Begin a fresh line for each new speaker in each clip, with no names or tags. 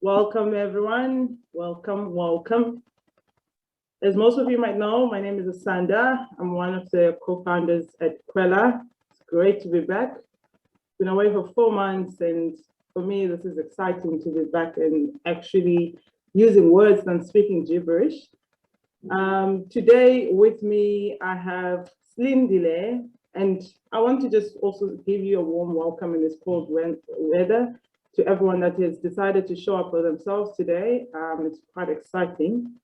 Welcome, everyone. Welcome, welcome. As most of you might know, my name is Asanda. I'm one of the co-founders at Khwela. It's great to be back. Been away for 4 months, and for me, this is exciting to be back and actually using words than speaking gibberish. Today with me, I have Silindile, and I want to just also give you a warm welcome in this cold weather to everyone that has decided to show up for themselves today. It's quite exciting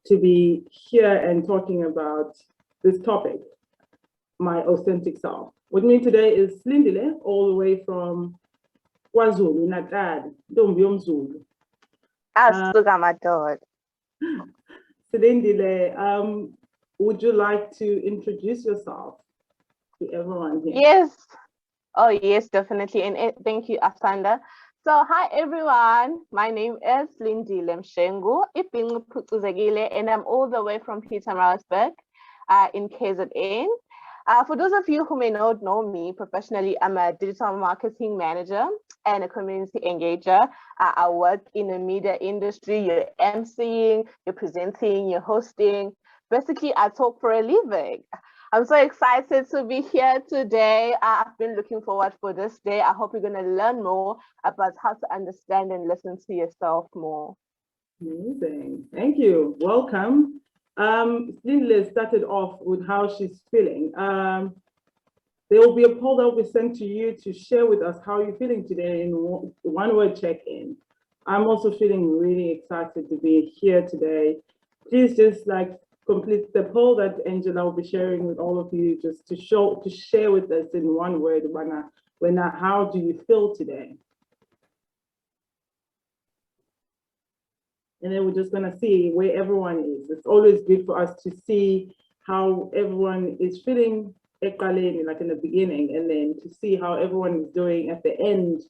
to be here and talking about this topic, my authentic self. With me today is Silindile, all the way from KwaZulu, Natal, Ntombi yomZulu. Silindile, would you like to introduce yourself to everyone here?
Yes. Oh, yes, definitely. And thank you, Asanda. So, hi, everyone. My name is Silindile Mshengu, and I'm all the way from Pietermaritzburg in KZN. For those of you who may not know me professionally, I'm a digital marketing manager and a community engager. I work in the media industry. You're emceeing, you're presenting, you're hosting. Basically, I talk for a living. I'm so excited to be here today. I've been looking forward for this day. I hope you're going to learn more about how to understand and listen to yourself more.
Amazing. Thank you. Welcome. Silindile started off with how she's feeling. There will be a poll that will be sent to you to share with us how you're feeling today in one word check-in. I'm also feeling really excited to be here today. Please just complete the poll that Angela will be sharing with all of you, just to share with us in one word, how do you feel today? And then we're just gonna see where everyone is. It's always good for us to see how everyone is feeling, like in the beginning, and then to see how everyone is doing at the end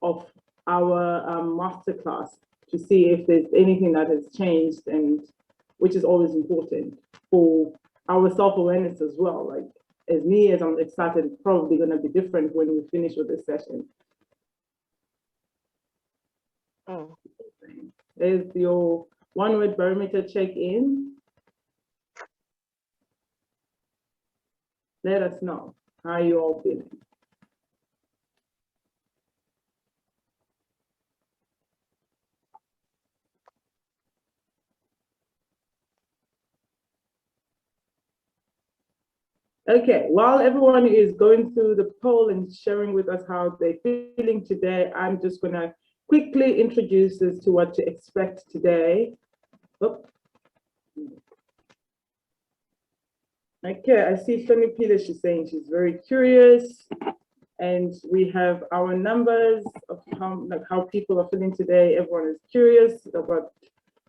of our masterclass, to see if there's anything that has changed, and which is always important for our self-awareness as well. Like, as I'm excited, it's probably gonna be different when we finish with this session. There's your one-word barometer check-in. Let us know how you all feeling. Okay, while everyone is going through the poll and sharing with us how they're feeling today, I'm just gonna quickly introduce us to what to expect today. Oh. Okay, I see Shoni Peter, she's saying she's very curious. And we have our numbers of how people are feeling today. Everyone is curious, about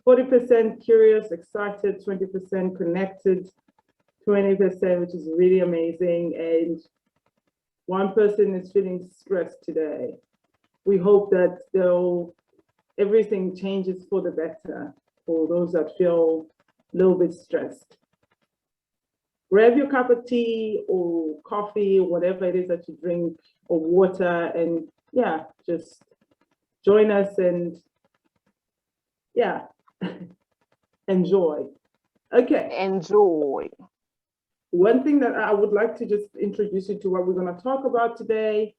40% curious, excited, 20% connected, 20%, which is really amazing. And one person is feeling stressed today. We hope that everything changes for the better for those that feel a little bit stressed. Grab your cup of tea or coffee, or whatever it is that you drink, or water, and yeah, just join us and yeah, enjoy. Okay.
Enjoy.
One thing that I would like to just introduce you to what we're going to talk about today.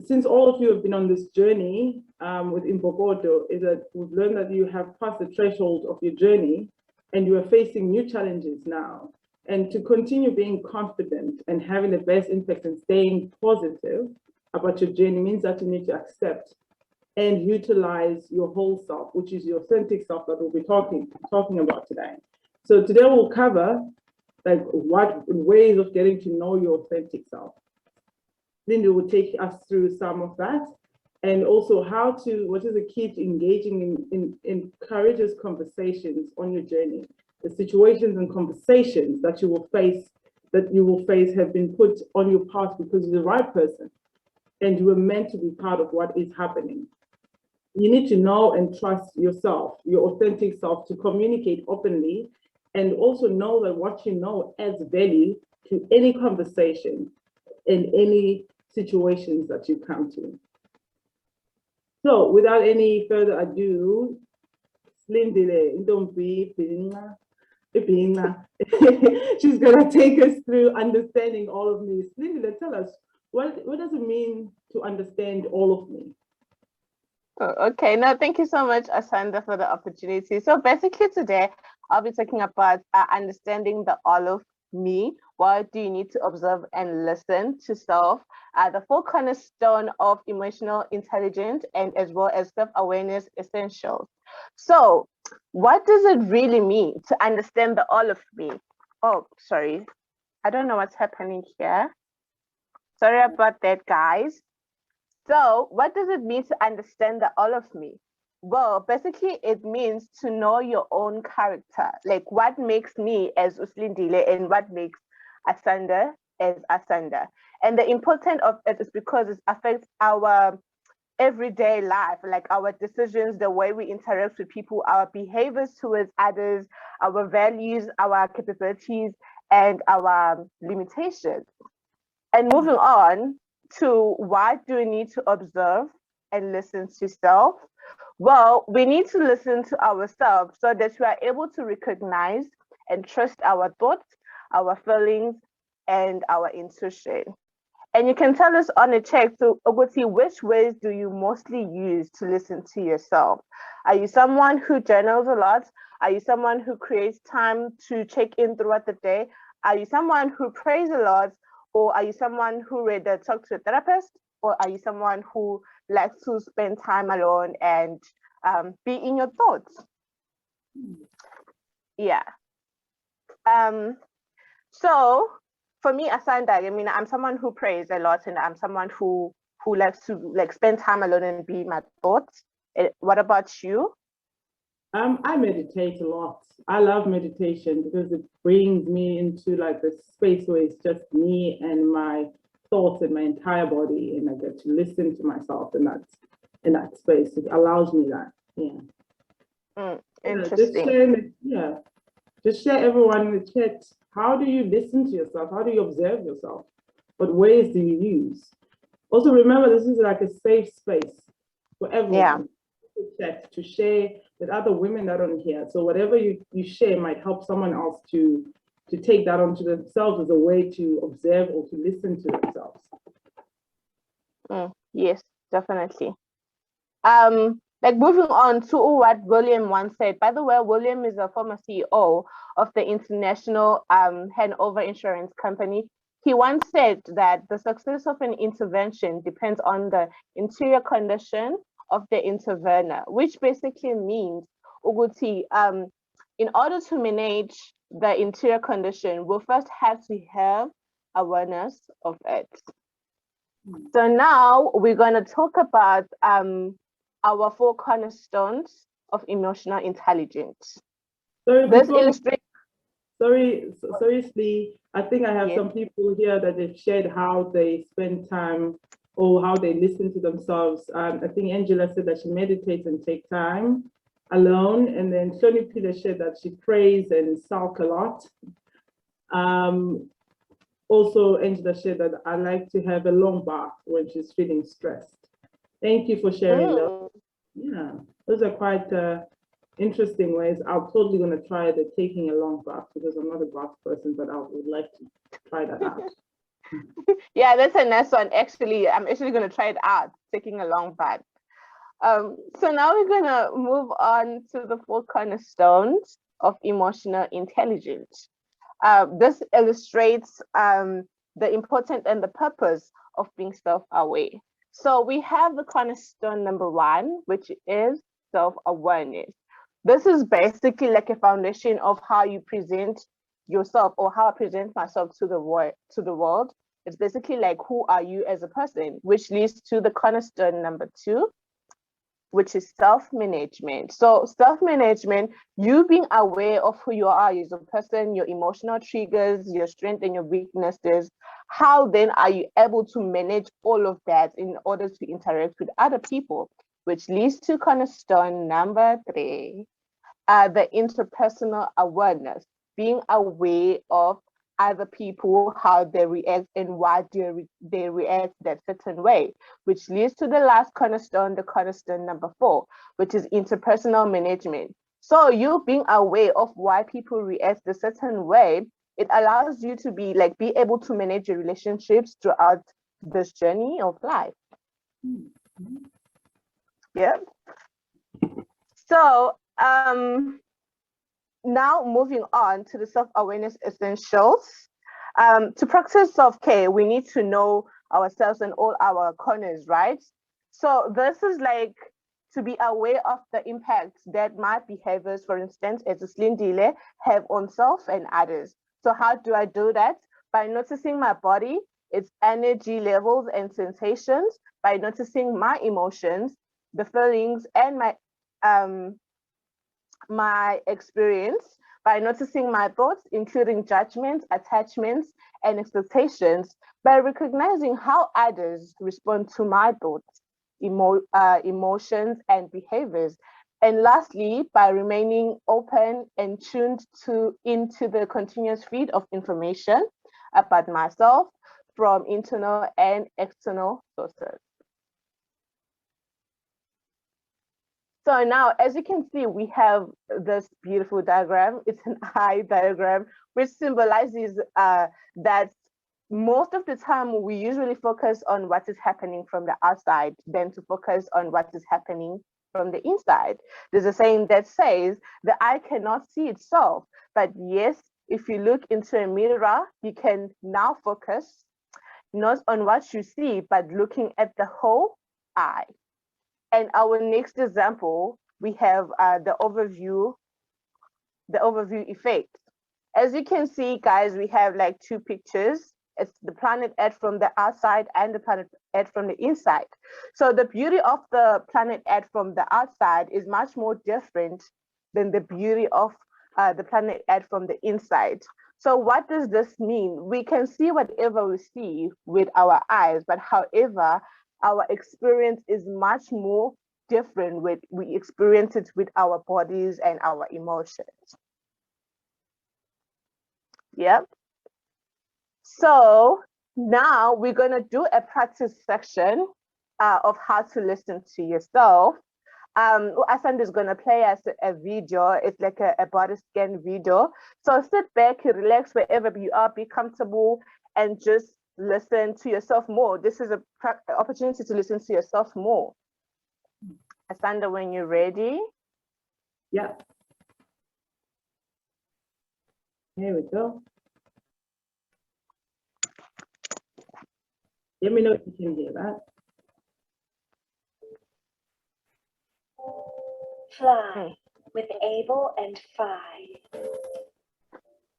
Since all of you have been on this journey with Imbokodo, is that we've learned that you have passed the threshold of your journey and you are facing new challenges now. And to continue being confident and having the best impact and staying positive about your journey means that you need to accept and utilize your whole self, which is your authentic self that we'll be talking about today. So today we'll cover what ways of getting to know your authentic self. Linda will take us through some of that, and also what is the key to engaging in courageous conversations on your journey. The situations and conversations that you will face have been put on your path because you're the right person and you were meant to be part of what is happening. You need to know and trust yourself, your authentic self, to communicate openly, and also know that what you know adds value to any conversation in any situations that you come to. So without any further ado, Silindile, Ntombi, Ibinga, she's going to take us through understanding all of me. Silindile, tell us, what does it mean to understand all of me?
Oh, okay, no, thank you so much, Asanda, for the opportunity. So basically today, I'll be talking about understanding the all of me. What do you need to observe and listen to self? The four cornerstone of emotional intelligence and as well as self-awareness essentials. So what does it really mean to understand the all of me? Oh, sorry. I don't know what's happening here. Sorry about that, guys. So what does it mean to understand the all of me? Well, basically it means to know your own character, like what makes me as Uslindile and what makes Asanda as Asanda. And the importance of it is because it affects our everyday life, like our decisions, the way we interact with people, our behaviors towards others, our values, our capabilities, and our limitations. And moving on to what do we need to observe and listen to self? Well, we need to listen to ourselves so that we are able to recognize and trust our thoughts, our feelings, and our intuition. And you can tell us on a check to Ogoti, which ways do you mostly use to listen to yourself? Are you someone who journals a lot? Are you someone who creates time to check in throughout the day? Are you someone who prays a lot? Or are you someone who rather talk to a therapist? Or are you someone who likes to spend time alone and be in your thoughts? Yeah. So for me, Asanda, I mean, I'm someone who prays a lot, and I'm someone who likes to like spend time alone and be in my thoughts. What about you?
I meditate a lot. I love meditation because it brings me into like the space where it's just me and my thoughts and my entire body, and I get to listen to myself in that space. It allows me that. Yeah.
Interesting.
Just share everyone in the chat. How do you listen to yourself? How do you observe yourself? What ways do you use? Also, remember, this is like a safe space for everyone to share with other women that are on here. So whatever you share might help someone else to take that onto themselves as a way to observe or to listen to themselves.
Yes, definitely. Like moving on to what William once said. By the way, William is a former CEO of the international Hanover Insurance Company. He once said that the success of an intervention depends on the interior condition of the intervener, which basically means, Uguti, in order to manage the interior condition, we'll first have to have awareness of it. So now we're going to talk about our four cornerstones of emotional intelligence.
Sorry, seriously, I think I have some people here that they've shared how they spend time or how they listen to themselves. I think Angela said that she meditates and takes time alone. And then Shoni Peter shared that she prays and sulk a lot. Also, Angela shared that I like to have a long bath when she's feeling stressed. Thank you for sharing those. Yeah, those are quite interesting ways. I'm totally going to try the taking a long bath because I'm not a bath person, but I would like to try that out.
Yeah, that's a nice one. Actually, I'm actually going to try it out, taking a long bath. So now we're going to move on to the four cornerstones of emotional intelligence. This illustrates the importance and the purpose of being self-aware. So we have the cornerstone number one, which is self-awareness. This is basically like a foundation of how you present yourself or how I present myself to the world. It's basically like, who are you as a person, which leads to the cornerstone number two, which is self-management. So self-management, you being aware of who you are as a person, your emotional triggers, your strengths and your weaknesses. How then are you able to manage all of that in order to interact with other people? Which leads to cornerstone number three, the interpersonal awareness, being aware of other people, how they react and why they react that certain way, which leads to the last cornerstone, the cornerstone number 4, which is interpersonal management. So you being aware of why people react a certain way, it allows you to be able to manage your relationships throughout this journey of life. Yeah. So now moving on to the self-awareness essentials. To practice self-care, we need to know ourselves and all our corners, right? So this is to be aware of the impacts that my behaviors, for instance, as a Silindile, have on self and others. So how do I do that? By noticing my body, its energy levels and sensations, by noticing my emotions, the feelings, and my experience, by noticing my thoughts, including judgments, attachments, and expectations, by recognizing how others respond to my thoughts, emotions, and behaviors. And lastly, by remaining open and tuned into the continuous feed of information about myself from internal and external sources. So now, as you can see, we have this beautiful diagram. It's an eye diagram, which symbolizes that most of the time we usually focus on what is happening from the outside than to focus on what is happening from the inside. There's a saying that says the eye cannot see itself, but yes, if you look into a mirror, you can now focus not on what you see, but looking at the whole eye. And our next example, we have the overview effect. As you can see, guys, we have 2 pictures. It's the planet Earth from the outside and the planet Earth from the inside. So the beauty of the planet Earth from the outside is much more different than the beauty of the planet Earth from the inside. So what does this mean? We can see whatever we see with our eyes, but however, our experience is much more different. We experience it with our bodies and our emotions. Yep. So now we're going to do a practice section of how to listen to yourself. Asanda is going to play us a video. It's like a body scan video. So sit back, relax wherever you are, be comfortable, and just listen to yourself more. This is an opportunity to listen to yourself more. Asanda, when you're ready.
Yeah. Here we go. Let me know if you can hear that.
Fly with Abel and Phi.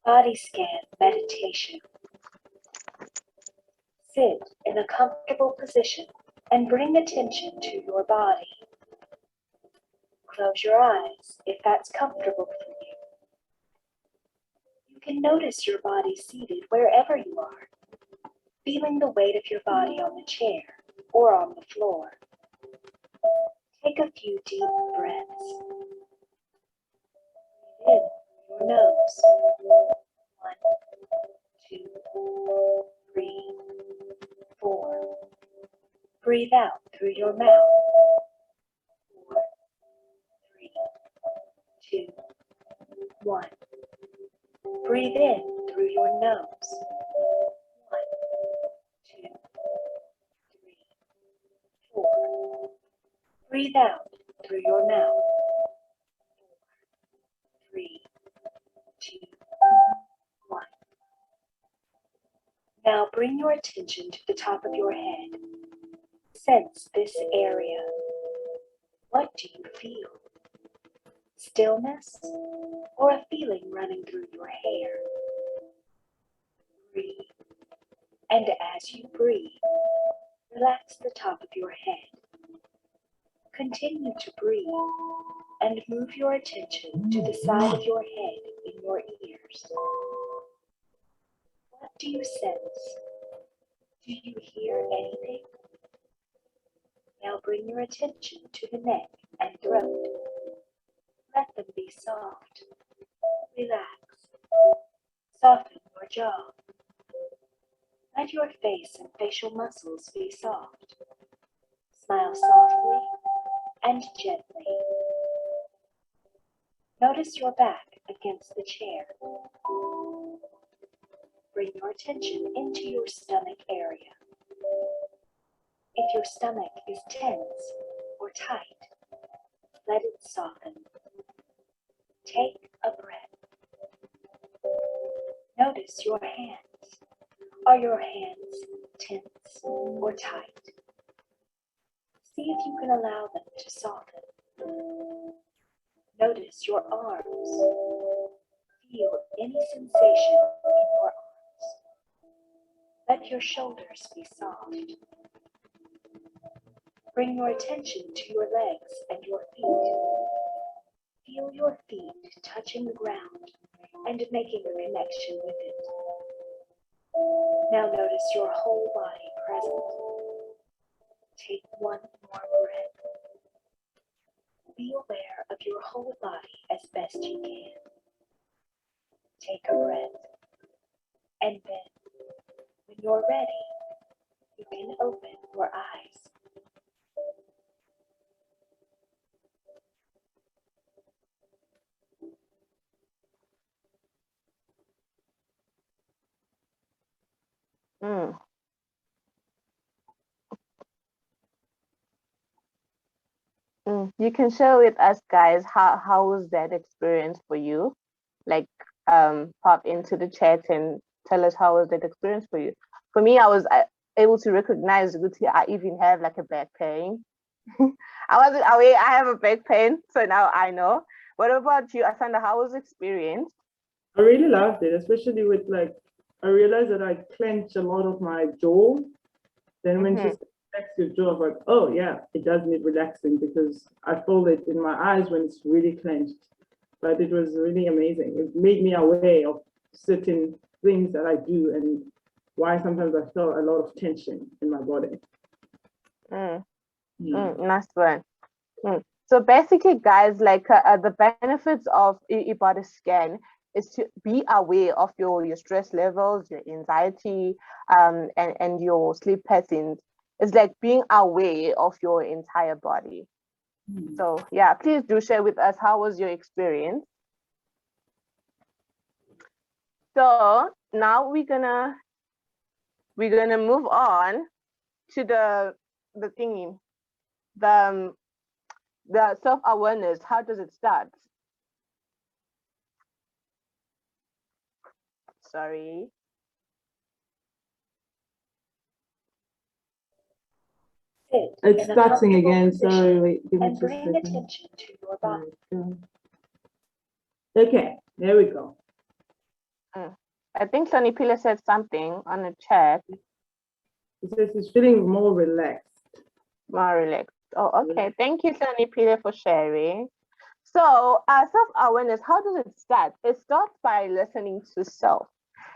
Body scan meditation. Sit in a comfortable position and bring attention to your body. Close your eyes if that's comfortable for you. You can notice your body seated wherever you are, feeling the weight of your body on the chair or on the floor. Take a few deep breaths. Breathe in your nose. 1, 2, 3, 4. Breathe out through your mouth. 4, 3, 2, 1. Breathe in through your nose. 1, 2, 3, 4. Breathe out through your mouth. 4, 3, 2, 1. Now bring your attention to the top of your head. Sense this area. What do you feel? Stillness or a feeling running through your hair? Breathe. And as you breathe, relax the top of your head. Continue to breathe and move your attention to the side of your head in your ears. What do you sense? Do you hear anything? Now bring your attention to the neck and throat. Let them be soft. Relax. Soften your jaw. Let your face and facial muscles be soft. Smile softly and gently. Notice your back against the chair. Bring your attention into your stomach area. If your stomach is tense or tight, let it soften. Take a breath. Notice your hands. Are your hands tense or tight? See if you can allow them to soften. Notice your arms. Feel any sensation in your arms. Let your shoulders be soft. Bring your attention to your legs and your feet. Feel your feet touching the ground and making a connection with it. Now notice your whole body present. Take one more breath. Be aware of your whole body as best you can. Take a breath. And then, when you're ready, you can open your eyes.
Mm. You can share with us, guys, how was that experience for you? Like, pop into the chat and tell us how was that experience for you. For me, I was able to recognize I even have like a back pain. I wasn't aware I have a back pain, so now I know. What about you, Asanda? How was the experience?
I really loved it, especially with like, I realized that I clench a lot of my jaw. Then when she relax your jaw, I was like, oh yeah, it does need relaxing because I feel it in my eyes when it's really clenched. But it was really amazing. It made me aware of certain things that I do and why sometimes I feel a lot of tension in my body.
Nice one. So basically, guys, like the benefits of a body scan is to be aware of your stress levels, your anxiety, and your sleep patterns. It's like being aware of your entire body. So yeah, please do share with us how was your experience. So now we're gonna move on to the thingy, the self-awareness. How does it start? Sorry.
It's starting again, so give me
and
just a
bring
second.
attention to your body.
Okay, there we go.
I think Sonny Pila said something on the chat.
It says he's feeling more relaxed.
More relaxed. Oh, okay. Thank you, Sonny Pila, for sharing. So, self-awareness, how does it start? It starts by listening to self.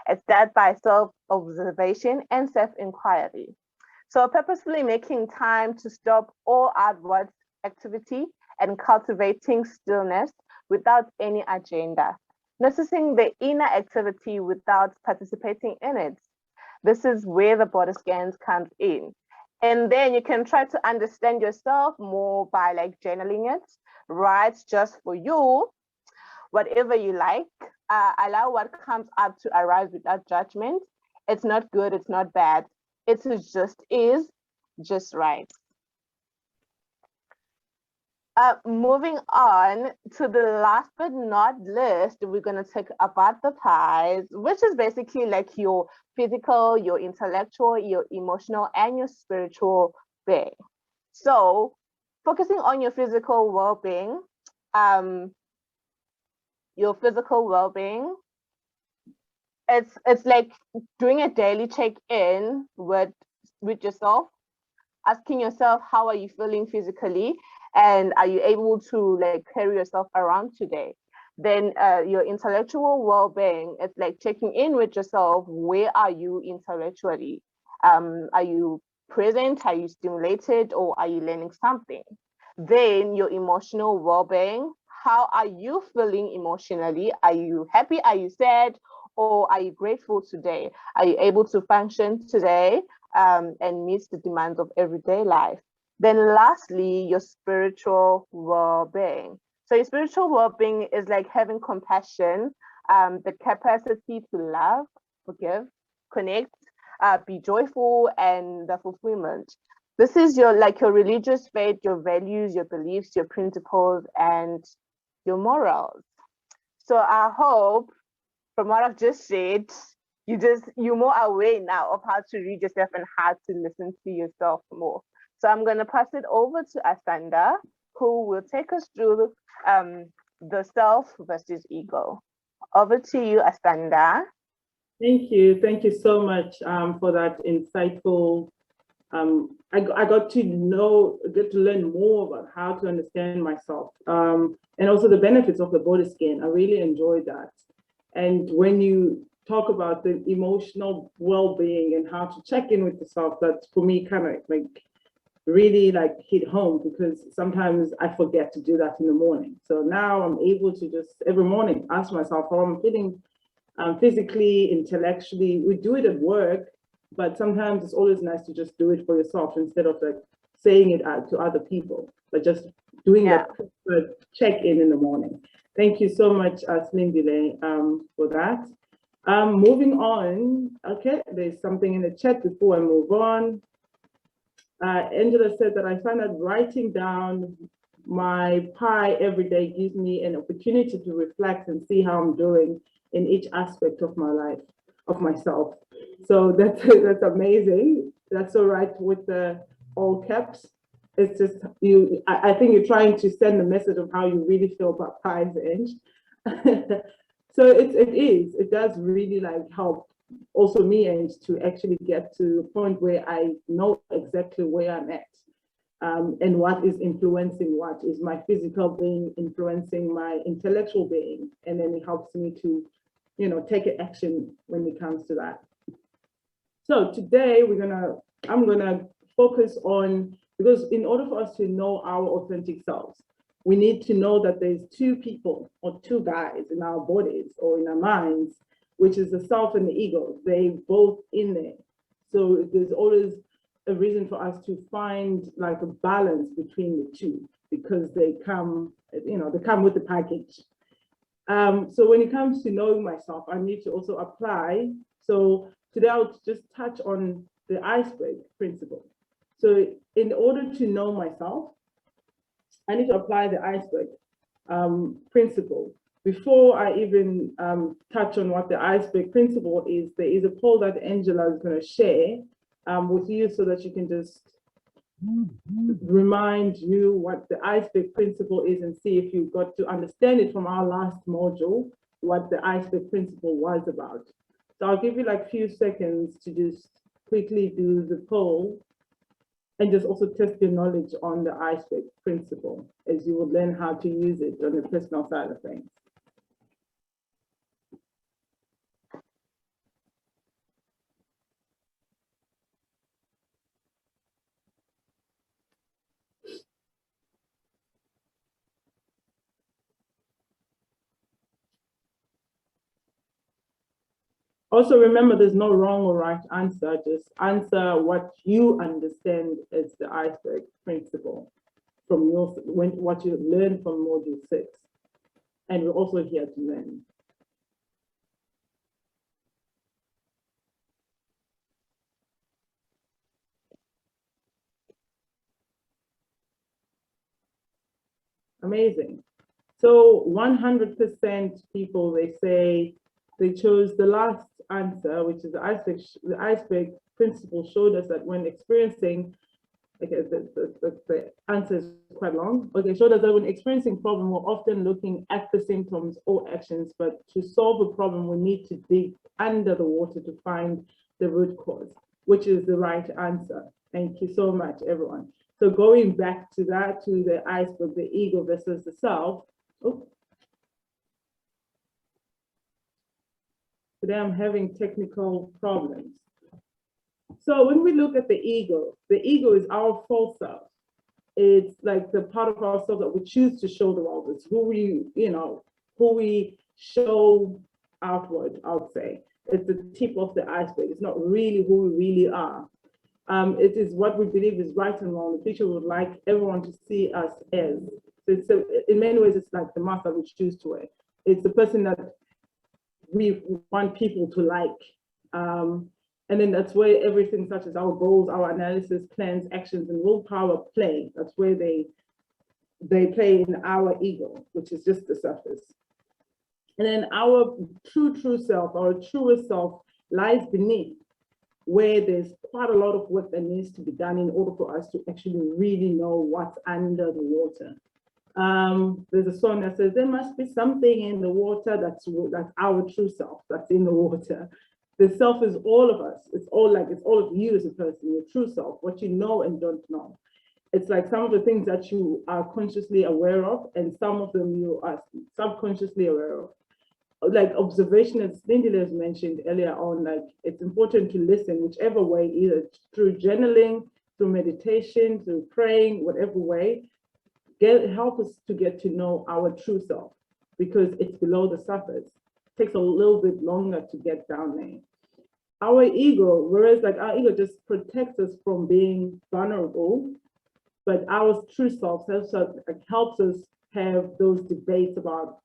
It starts by self-observation and self-inquiry. So purposefully making time to stop all outward activity and cultivating stillness without any agenda. Noticing the inner activity without participating in it. This is where the body scans comes in. And then you can try to understand yourself more by like journaling it, write just for you, whatever you like. Allow what comes up to arise without judgment. It's not good, it's not bad. It is just right. Moving on to the last but not least, we're going to talk about the pies, which is basically like your physical, your intellectual, your emotional, and your spiritual being. So focusing on your physical well-being, it's like doing a daily check-in with yourself, asking yourself, how are you feeling physically, and are you able to like carry yourself around today? Then your intellectual well-being, it's like checking in with yourself. Where are you intellectually? Are you present? Are you stimulated, or are you learning something? Then your emotional well-being, how are you feeling emotionally? Are you happy? Are you sad? or are you grateful today? Are you able to function today and meet the demands of everyday life? Then lastly, your spiritual well-being. So your spiritual well-being is like having compassion, the capacity to love, forgive, connect, be joyful, and the fulfillment. This is your religious faith, your values, your beliefs, your principles, and your morals. So I hope from what I've just said, you're more aware now of how to read yourself and how to listen to yourself more. So I'm going to pass it over to Asanda, who will take us through the self versus ego. Over to you, Asanda.
Thank you. Thank you so much for that insightful. I got to learn more about how to understand myself and also the benefits of the body scan. I really enjoyed that. And when you talk about the emotional well-being and how to check in with yourself, that's for me kind of like really like hit home, because sometimes I forget to do that in the morning. So now I'm able to just every morning ask myself how I'm feeling physically, intellectually. We do it at work, but sometimes it's always nice to just do it for yourself instead of like saying it out to other people, but just doing that check-in in the morning. Thank you so much, Silindile, for that. Moving on, okay, there's something in the chat before I move on. Angela said that I find that writing down my pie every day gives me an opportunity to reflect and see how I'm doing in each aspect of my life, of myself. So that's amazing. That's all right with the all caps. It's just I think you're trying to send a message of how you really feel about pies, Ange. So it does really like help also me, and to actually get to the point where I know exactly where I'm at, and what is influencing what. Is my physical being influencing my intellectual being? And then it helps me to, take action when it comes to that. So today I'm gonna focus on, because in order for us to know our authentic selves, we need to know that there's two people or two guys in our bodies or in our minds, which is the self and the ego. They both in there. So there's always a reason for us to find like a balance between the two, because they come with the package. So when it comes to knowing myself, I need to also apply. So today I'll just touch on the iceberg principle. So in order to know myself, I need to apply the iceberg principle. Before I even touch on what the iceberg principle is, there is a poll that Angela is going to share with you, so that you can just remind you what the iceberg principle is and see if you got to understand it from our last module, what the iceberg principle was about. So I'll give you like a few seconds to just quickly do the poll and just also test your knowledge on the iceberg principle, as you will learn how to use it on the personal side of things. Also, remember, there's no wrong or right answer. Just answer what you understand as the iceberg principle from what you learned from module 6. And we're also here to learn. Amazing. So 100% people, they say they chose the last answer, which is the iceberg principle showed us that when experiencing, okay, the answer is quite long. Okay, showed us that when experiencing problem, we're often looking at the symptoms or actions, but to solve a problem, we need to dig under the water to find the root cause, which is the right answer. Thank you so much, everyone. So going back to that, to the iceberg, the ego versus the self. Oh. Today I'm having technical problems. So when we look at the ego is our false self. It's like the part of ourselves that we choose to show the world. It's who we show outward, I would say. It's the tip of the iceberg. It's not really who we really are. It is what we believe is right and wrong. The future would like everyone to see us as. So in many ways, it's like the mask that we choose to wear. It's the person that we want people to like. And then that's where everything such as our goals, our analysis, plans, actions, and willpower play. That's where they play in our ego, which is just the surface. And then our true self, our truest self lies beneath, where there's quite a lot of work that needs to be done in order for us to actually really know what's under the water. There's a song that says, there must be something in the water that's our true self, that's in the water. The self is all of us. It's all of you as a person, your true self, what you know and don't know. It's like some of the things that you are consciously aware of, and some of them you are subconsciously aware of. Like observation, as Silindile has mentioned earlier on, like it's important to listen whichever way, either through journaling, through meditation, through praying, whatever way, help us to get to know our true self, because it's below the surface. It takes a little bit longer to get down there. Our ego, whereas like our ego just protects us from being vulnerable, but our true self helps us have those debates about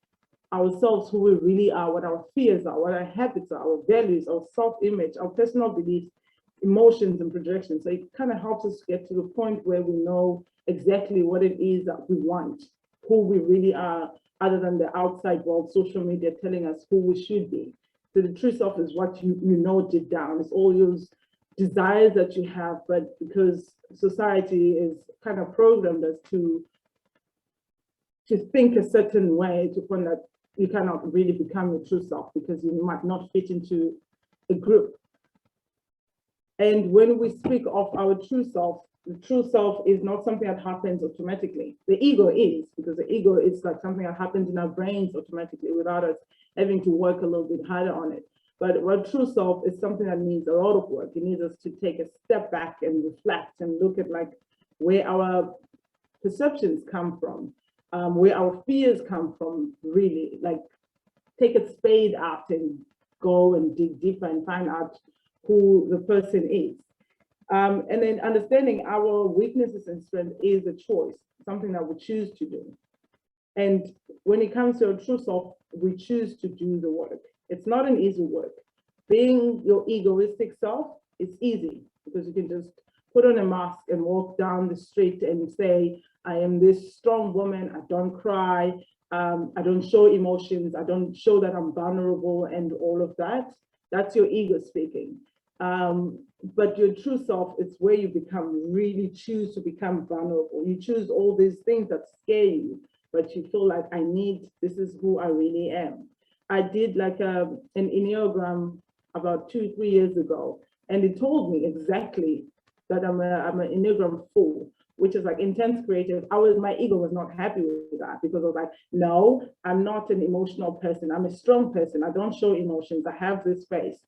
ourselves, who we really are, what our fears are, what our habits are, our values, our self-image, our personal beliefs, emotions, and projections. So it kind of helps us get to the point where we know exactly what it is that we want, who we really are, other than the outside world, social media telling us who we should be. So the true self is what you know deep down. It's all those desires that you have, but because society is kind of programmed us to think a certain way, to find that you cannot really become your true self because you might not fit into a group. And when we speak of our true self, the true self is not something that happens automatically. The ego is, because the ego is like something that happens in our brains automatically without us having to work a little bit harder on it. But our true self is something that needs a lot of work. It needs us to take a step back and reflect and look at like where our perceptions come from, where our fears come from, really, like take a spade out and go and dig deeper and find out who the person is. And then understanding our weaknesses and strengths is a choice, something that we choose to do. And when it comes to our true self, we choose to do the work. It's not an easy work. Being your egoistic self is easy because you can just put on a mask and walk down the street and say, I am this strong woman, I don't cry, I don't show emotions, I don't show that I'm vulnerable and all of that. That's your ego speaking. But your true self is where you really choose to become vulnerable. You choose all these things that scare you, but you feel like this is who I really am. I did like an Enneagram about 2-3 years ago, and it told me exactly that I'm an Enneagram 4, which is like intense creative. My ego was not happy with that because I was like, no, I'm not an emotional person. I'm a strong person. I don't show emotions. I have this face.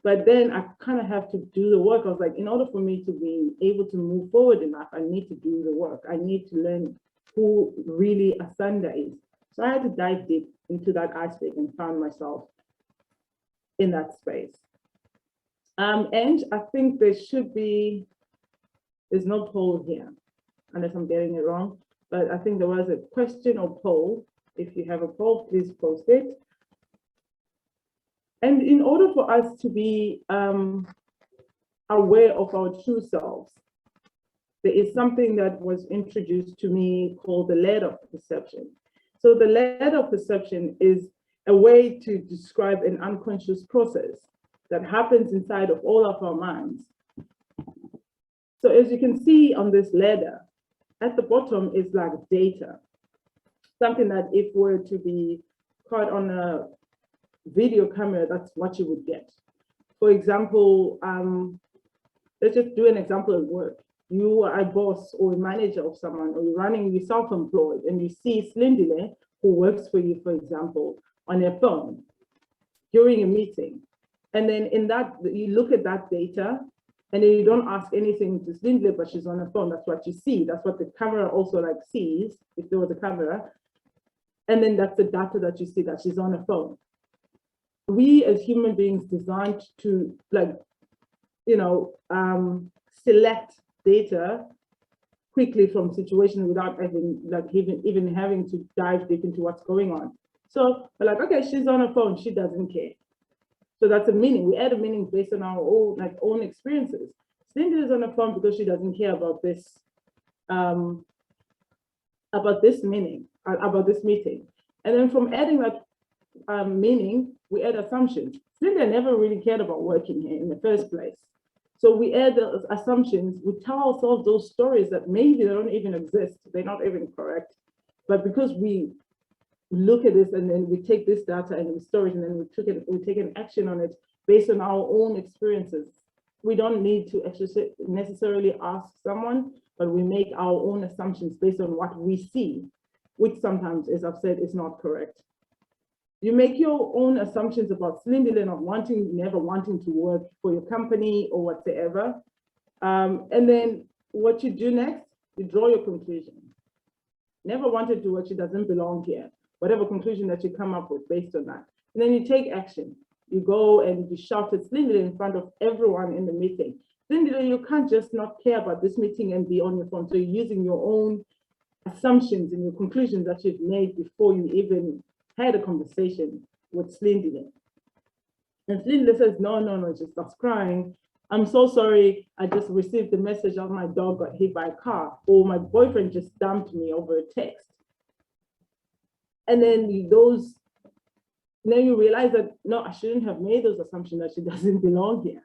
But then I kind of have to do the work. I was like, in order for me to be able to move forward enough, I need to do the work. I need to learn who really Asanda is. So I had to dive deep into that aspect and found myself in that space. And I think there's no poll here, unless I'm getting it wrong. But I think there was a question or poll. If you have a poll, please post it. And in order for us to be aware of our true selves, there is something that was introduced to me called the ladder of perception. So the ladder of perception is a way to describe an unconscious process that happens inside of all of our minds. So as you can see on this ladder, at the bottom is like data, something that if were to be caught on a video camera, that's what you would get. For example, let's just do an example of work. You are a boss or a manager of someone, or you're self-employed, and you see Silindile, who works for you, for example, on your phone during a meeting. And then in that, you look at that data, and then you don't ask anything to Silindile, but she's on her phone. That's what you see. That's what the camera also like sees, if there was a camera. And then that's the data that you see, that she's on her phone. we as human beings designed to select data quickly from situations without even having to dive deep into what's going on. So we're like, okay, she's on her phone, she doesn't care. So that's a meaning. We add a meaning based on our own experiences. Cindy is on her phone because she doesn't care about this meaning, about this meeting. And then from adding that meaning, we add assumptions. Cindy never really cared about working here in the first place. So we add the assumptions, we tell ourselves those stories that maybe they don't even exist, they're not even correct. But because we look at this and then we take this data and we store it and then we take an action on it based on our own experiences. We don't need to actually necessarily ask someone, but we make our own assumptions based on what we see, which sometimes, as I've said, is not correct. You make your own assumptions about Silindile not never wanting to work for your company or whatsoever. And then what you do next, you draw your conclusion. Never wanted to work, she doesn't belong here. Whatever conclusion that you come up with based on that. And then you take action. You go and you shout at Silindile in front of everyone in the meeting. Silindile, you can't just not care about this meeting and be on your phone. So you're using your own assumptions and your conclusions that you've made before you even had a conversation with Silindile. And Silindile says, no, she starts crying. I'm so sorry, I just received the message of my dog got hit by a car, or my boyfriend just dumped me over a text. And then you realize that, no, I shouldn't have made those assumptions that she doesn't belong here.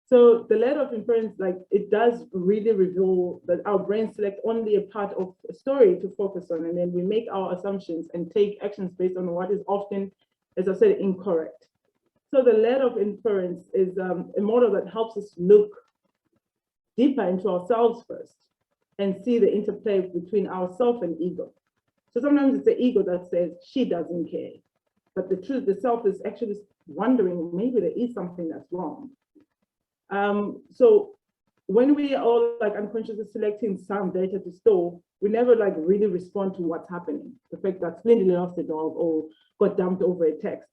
So the letter of inference, it does really reveal that our brains select only a part of a story to focus on, and then we make our assumptions and take actions based on what is often, as I said, incorrect. So the letter of inference is a model that helps us look deeper into ourselves first and see the interplay between ourself and ego. So sometimes it's the ego that says she doesn't care, but the truth, the self is actually wondering, maybe there is something that's wrong. So when we are all unconsciously selecting some data to store, we never really respond to what's happening. The fact that Silindile lost a dog or got dumped over a text,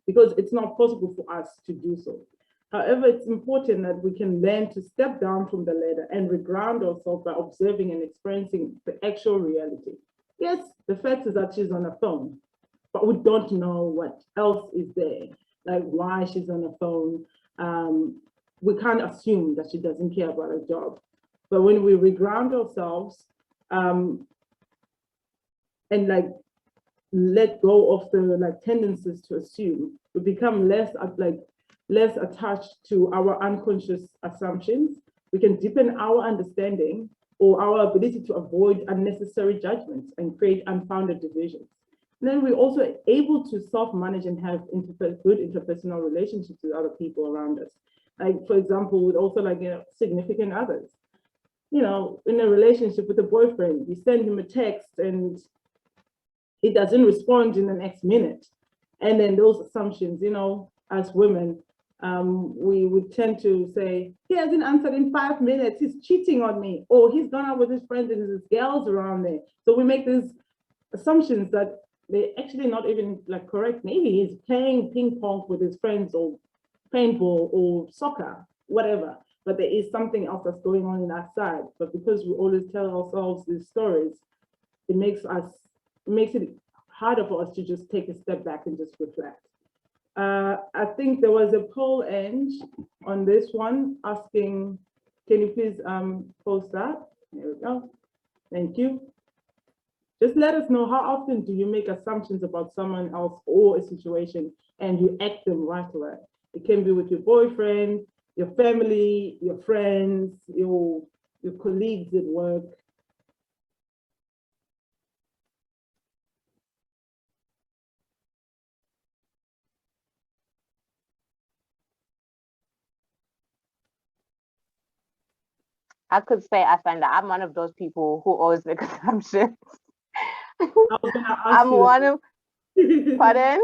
because it's not possible for us to do so. However, it's important that we can learn to step down from the ladder and reground ourselves by observing and experiencing the actual reality. Yes, the fact is that she's on her phone, but we don't know what else is there, like why she's on her phone. We can't assume that she doesn't care about her job. But when we reground ourselves and let go of the tendencies to assume, we become less attached to our unconscious assumptions. We can deepen our understanding or our ability to avoid unnecessary judgments and create unfounded divisions. And then we're also able to self-manage and have good interpersonal relationships with other people around us. For example, with also significant others. In a relationship with a boyfriend, you send him a text and he doesn't respond in the next minute. And then those assumptions, as women, we would tend to say, he hasn't answered in 5 minutes, he's cheating on me, or he's gone out with his friends and there's girls around there. So we make these assumptions that they're actually not even correct. Maybe he's playing ping pong with his friends or paintball or soccer, whatever. But there is something else that's going on in our side. But because we always tell ourselves these stories, it makes it harder for us to just take a step back and just reflect. I think there was a poll end on this one asking, can you please post that? There we go. Thank you. Just let us know, how often do you make assumptions about someone else or a situation and you act them right away? It can be with your boyfriend, your family, your friends, your colleagues at work.
I could say, Asanda, I'm one of those people who always make assumptions.
I was going to ask
I'm
you.
one of, pardon?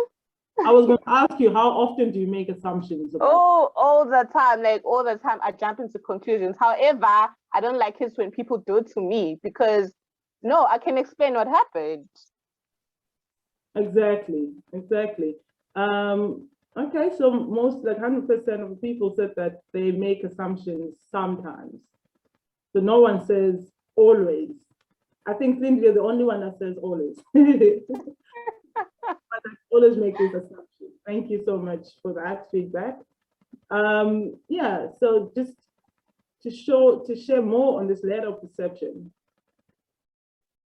I was going to ask you, how often do you make assumptions about?
Oh, all the time, all the time I jump into conclusions. However, I don't like it when people do it to me, because no, I can explain what happened.
Exactly. Okay, so most, like 100% of people said that they make assumptions sometimes. So no one says always. I think, Cindy, you're the only one that says always. But I always make this assumption. Thank you so much for that feedback. Yeah, so just to share more on this ladder of perception,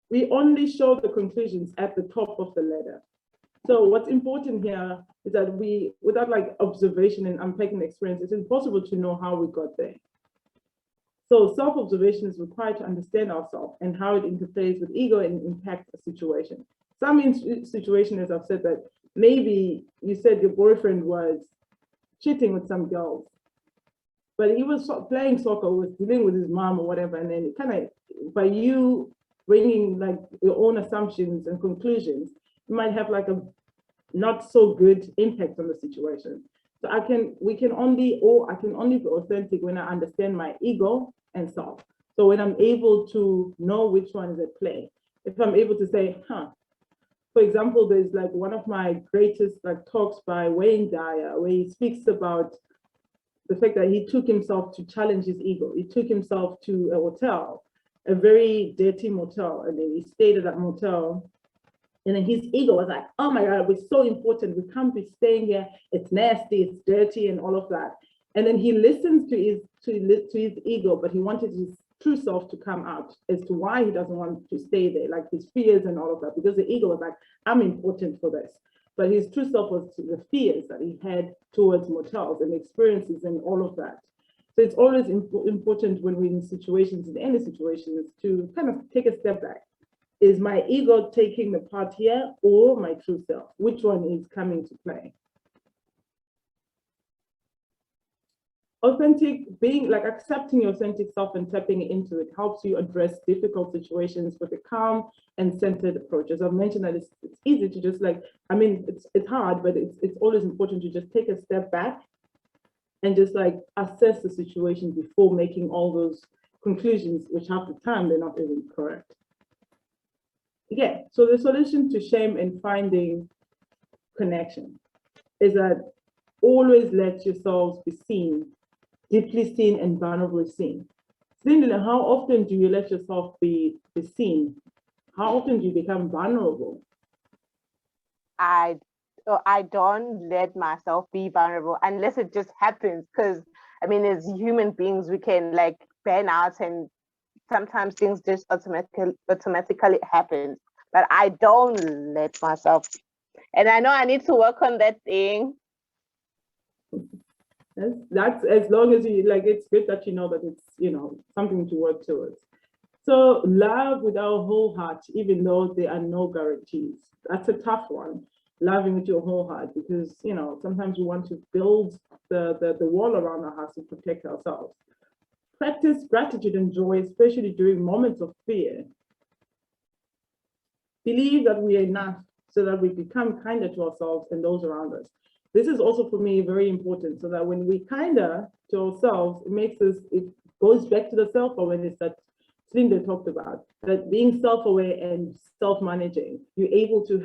we only show the conclusions at the top of the ladder. So what's important here is that we, without like observation and unpacking the experience, it's impossible to know how we got there. So self-observation is required to understand ourselves and how it interplays with ego and impacts a situation. Some situations, as I've said, that maybe you said your boyfriend was cheating with some girls, but he was playing soccer, was dealing with his mom or whatever, and then kind of, by you bringing like your own assumptions and conclusions, you might have like a not so good impact on the situation. So I can only be authentic when I understand my ego and self. So when I'm able to know which one is at play, if I'm able to say, for example, there's like one of my greatest like talks by Wayne Dyer, where he speaks about the fact that he took himself to challenge his ego. He took himself to a hotel, a very dirty motel, and then he stayed at that motel. And then his ego was like, oh my God, it's so important. We can't be staying here. It's nasty, it's dirty, and all of that. And then he listens to his ego, but he wanted his true self to come out as to why he doesn't want to stay there, like his fears and all of that, because the ego was like, I'm important for this. But his true self was the fears that he had towards motels and experiences and all of that. So it's always important when we're in situations, in any situations, to kind of take a step back. Is my ego taking the part here or my true self? Which one is coming to play? Authentic, being like accepting your authentic self and tapping into it helps you address difficult situations with a calm and centered approach. As I've mentioned, that it's easy to just like, I mean, it's hard, but it's always important to just take a step back and just like assess the situation before making all those conclusions, which half the time they're not even correct. Yeah, so the solution to shame and finding connection is that always let yourselves be seen, deeply seen and vulnerably seen. Silindile, how often do you let yourself be seen? How often do you become vulnerable?
I don't let myself be vulnerable unless it just happens, because I mean, as human beings, we can like burn out and sometimes things just automatically happen, but I don't let myself. And I know I need to work on that thing.
That's as long as you like, it's good that you know that it's, you know, something to work towards. So love with our whole heart, even though there are no guarantees. That's a tough one, loving with your whole heart, because, you know, sometimes we want to build the wall around our hearts to protect ourselves. Practice gratitude and joy, especially during moments of fear. Believe that we are enough so that we become kinder to ourselves and those around us. This is also for me very important, so that when we kinder to ourselves, it goes back to the self-awareness that Silindile talked about, that being self-aware and self-managing, you're able to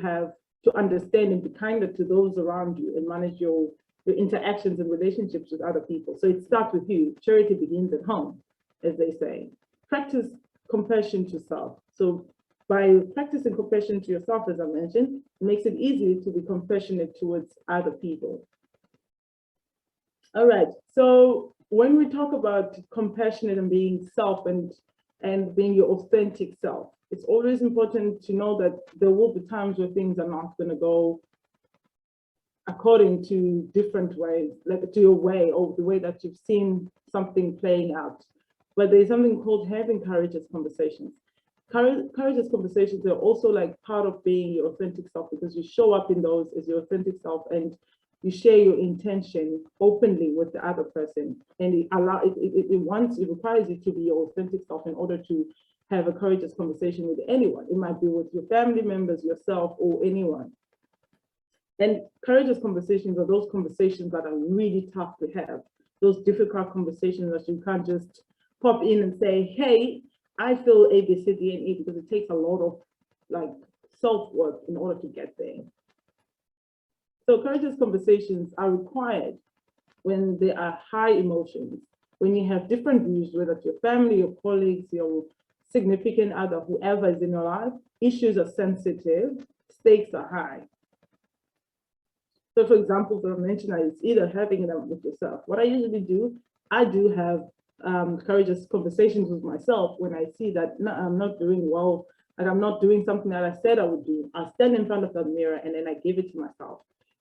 understand and be kinder to those around you and manage your interactions and relationships with other people. So it starts with you. Charity begins at home, as they say. Practice compassion to self. So by practicing compassion to yourself, as I mentioned, it makes it easy to be compassionate towards other people. All right, so when we talk about compassionate and being self and being your authentic self, it's always important to know that there will be times where things are not going to go according to different ways, like to your way or the way that you've seen something playing out. But there's something called having courageous conversations. Courageous conversations are also like part of being your authentic self, because you show up in those as your authentic self and you share your intention openly with the other person. And it requires you to be your authentic self in order to have a courageous conversation with anyone. It might be with your family members, yourself, or anyone. And courageous conversations are those conversations that are really tough to have, those difficult conversations that you can't just pop in and say, hey, I feel A, B, C, D, and E, because it takes a lot of like self-work in order to get there. So courageous conversations are required when there are high emotions, when you have different views, whether it's your family, your colleagues, your significant other, whoever is in your life, issues are sensitive, stakes are high. So for example, for mention, it's either having them with yourself. What I usually do, I do have courageous conversations with myself when I see that no, I'm not doing well, like I'm not doing something that I said I would do. I stand in front of the mirror and then I give it to myself,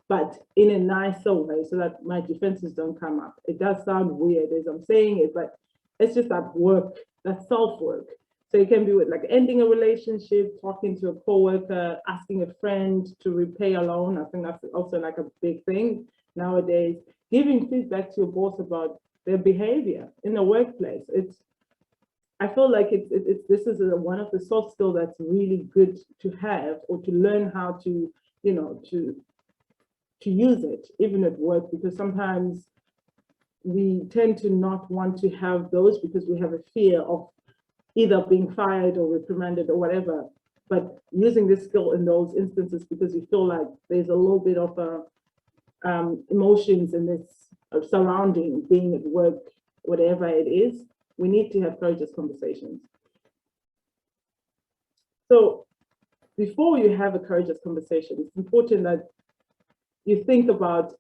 but in a nicer way so that my defenses don't come up. It does sound weird as I'm saying it, but it's just that work, that self-work. So it can be with like ending a relationship, talking to a coworker, asking a friend to repay a loan. I think that's also like a big thing nowadays. Giving feedback to your boss about their behavior in the workplace. I feel like this is one of the soft skills that's really good to have, or to learn how to, to use it even at work, because sometimes we tend to not want to have those because we have a fear of either being fired or reprimanded or whatever. But using this skill in those instances, because you feel like there's a little bit of emotions in this surrounding being at work, whatever it is, we need to have courageous conversations. So before you have a courageous conversation, it's important that you think about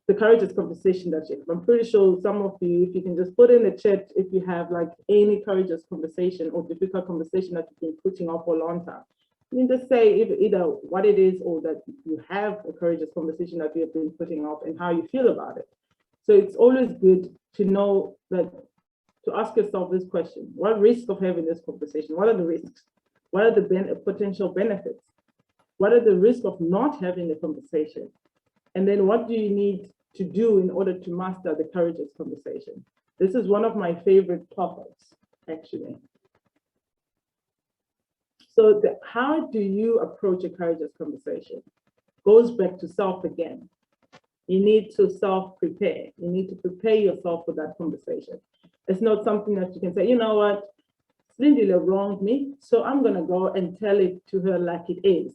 the courageous conversation that you have. I'm pretty sure some of you, if you can just put in the chat if you have like any courageous conversation or difficult conversation that you've been putting off for a long time. You can just say either what it is, or that you have a courageous conversation that you have been putting off and how you feel about it. So it's always good to know that, to ask yourself this question: what risk of having this conversation? What are the risks? What are the potential benefits? What are the risks of not having the conversation? And then what do you need to do in order to master the courageous conversation? This is one of my favorite topics, actually. So how do you approach a courageous conversation? Goes back to self again. You need to self-prepare. You need to prepare yourself for that conversation. It's not something that you can say, you know what, Silindile wronged me, so I'm gonna go and tell it to her like it is.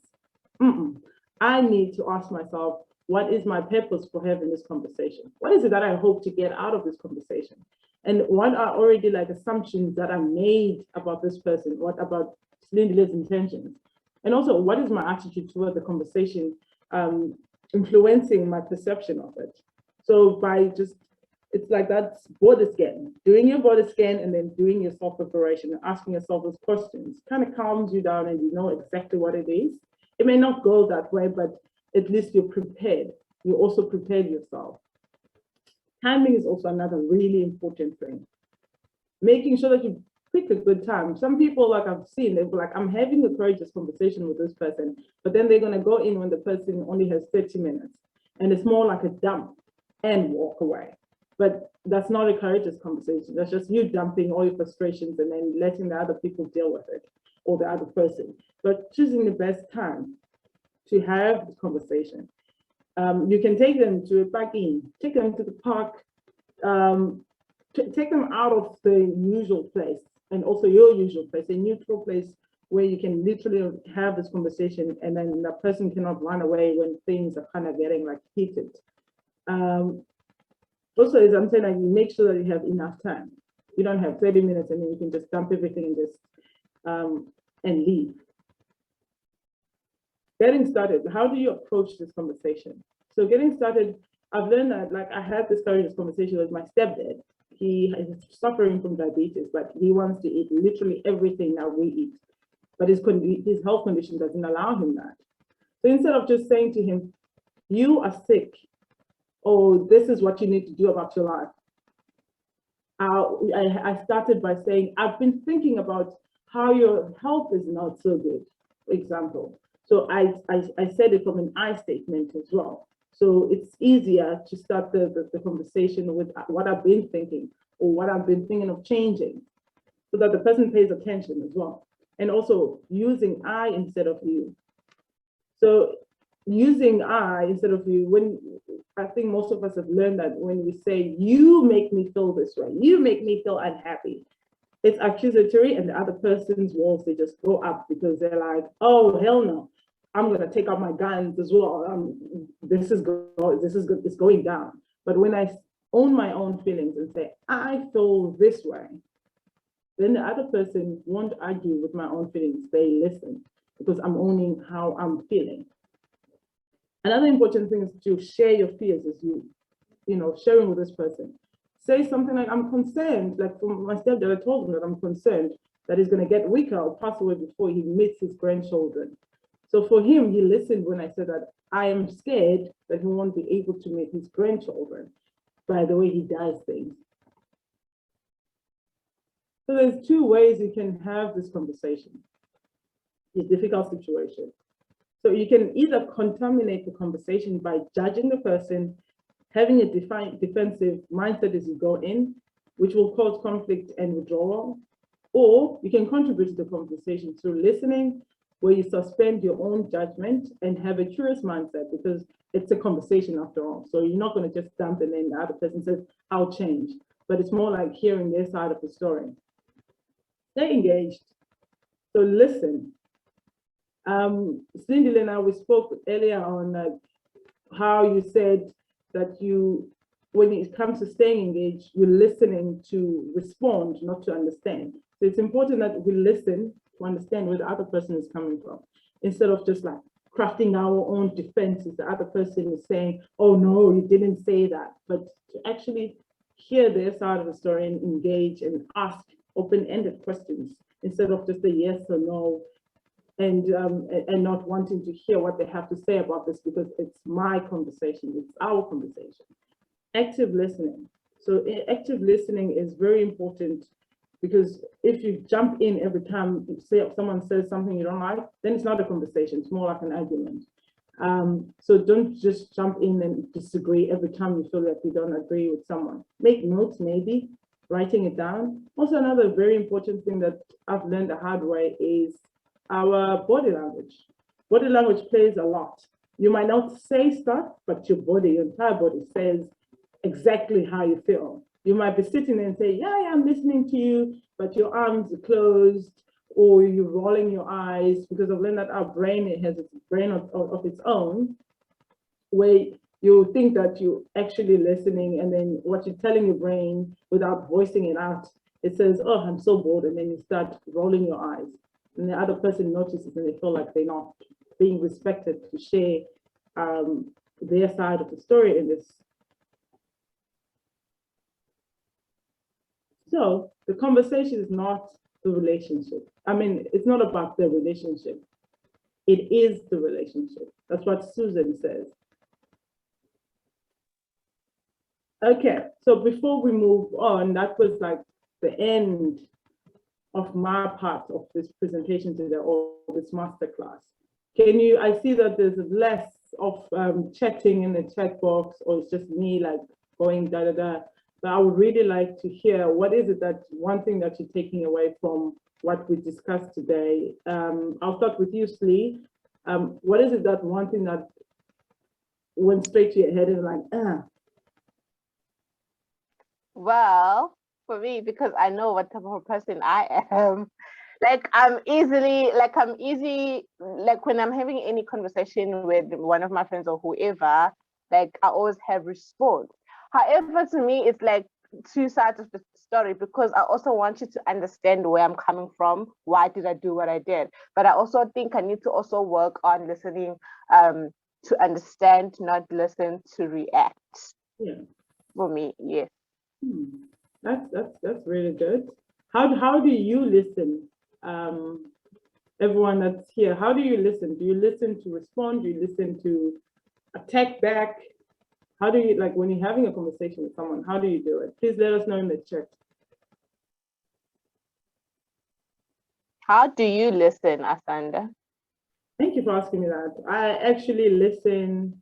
I need to ask myself, what is my purpose for having this conversation? What is it that I hope to get out of this conversation? And what are already like assumptions that are made about this person? What about Silindile's intentions? And also, what is my attitude toward the conversation influencing my perception of it? So by just, it's like that body scan, doing your body scan and then doing your self-preparation and asking yourself those questions kind of calms you down and you know exactly what it is. It may not go that way, but at least you're prepared. You also prepared yourself. Timing is also another really important thing. Making sure that you pick a good time. Some people, like I've seen, they'll be like, I'm having a courageous conversation with this person, but then they're going to go in when the person only has 30 minutes. And it's more like a dump and walk away. But that's not a courageous conversation. That's just you dumping all your frustrations and then letting the other people deal with it, or the other person. But choosing the best time to have the conversation. You can take them to a park-in, take them to the park, take them out of the usual place and also your usual place, a neutral place where you can literally have this conversation, and then the person cannot run away when things are kind of getting like heated. Also, as I'm saying, like, you make sure that you have enough time. You don't have 30 minutes and then you can just dump everything and just and leave. Getting started, how do you approach this conversation? So getting started, I've learned that, like, I had this courageous conversation with my stepdad. He is suffering from diabetes, but he wants to eat literally everything that we eat. But his health condition doesn't allow him that. So instead of just saying to him, you are sick, or this is what you need to do about your life, I started by saying, I've been thinking about how your health is not so good, for example. So I said it from an I statement as well. So it's easier to start the conversation with what I've been thinking or what I've been thinking of changing, so that the person pays attention as well. And also using I instead of you. So using I instead of you, when I think most of us have learned that when we say, you make me feel this way, you make me feel unhappy, it's accusatory, and the other person's walls, they just go up because they're like, oh, hell no. I'm gonna take out my guns as well. This is it's going down. But when I own my own feelings and say, I feel this way, then the other person won't argue with my own feelings. They listen because I'm owning how I'm feeling. Another important thing is to share your fears as sharing with this person. Say something like, I'm concerned, like for my stepdad, I told him that I'm concerned that he's going to get weaker or pass away before he meets his grandchildren. So for him, he listened when I said that I am scared that he won't be able to meet his grandchildren by the way he does things. So there's two ways you can have this conversation, a difficult situation. So you can either contaminate the conversation by judging the person, having a defensive mindset as you go in, which will cause conflict and withdrawal, or you can contribute to the conversation through listening, where you suspend your own judgment and have a curious mindset, because it's a conversation after all. So you're not going to just dump it in, the other person says, I'll change. But it's more like hearing their side of the story. Stay engaged. So listen. Silindile and I, we spoke earlier on how you said that when it comes to staying engaged, you're listening to respond, not to understand. So it's important that we listen to understand where the other person is coming from, instead of just like crafting our own defenses. The other person is saying, oh no, you didn't say that. But to actually hear their side of the story and engage and ask open-ended questions instead of just a yes or no, and not wanting to hear what they have to say about this, because it's my conversation, it's our conversation. Active listening. So active listening is very important, because if you jump in every time someone says something you don't like, then it's not a conversation, it's more like an argument. So don't just jump in and disagree every time you feel like you don't agree with someone. Make notes, maybe writing it down. Also, another very important thing that I've learned the hard way is our body language. Body language plays a lot. You might not say stuff, but your entire body says exactly how you feel. You might be sitting there and say, yeah, I'm listening to you, but your arms are closed, or you're rolling your eyes, because I've learned that our brain, it has its brain of its own, where you think that you're actually listening, and then what you're telling your brain without voicing it out, it says, oh, I'm so bored, and then you start rolling your eyes. And the other person notices and they feel like they're not being respected to share their side of the story in this. So the conversation is not the relationship. I mean, it's not about the relationship. It is the relationship. That's what Susan says. Okay, so before we move on, that was like the end of my part of this presentation today, or this masterclass. I see that there's less of chatting in the chat box, or it's just me like going da-da-da. But I would really like to hear, what is it that one thing that you're taking away from what we discussed today? I'll start with you, Slee. What is it that one thing that went straight to your head and like,
Well, for me, because I know what type of person I am, like when I'm having any conversation with one of my friends or whoever, like I always have response. However, to me, it's like two sides of the story, because I also want you to understand where I'm coming from. Why did I do what I did? But I also think I need to also work on listening to understand, not listen to react.
Yeah.
For me, yes.
That's really good. How do you listen? Everyone that's here, how do you listen? Do you listen to respond? Do you listen to attack back? How do you, like when you're having a conversation with someone, how do you do it? Please let us know in the chat.
How do you listen, Asanda?
Thank you for asking me that. I actually listen.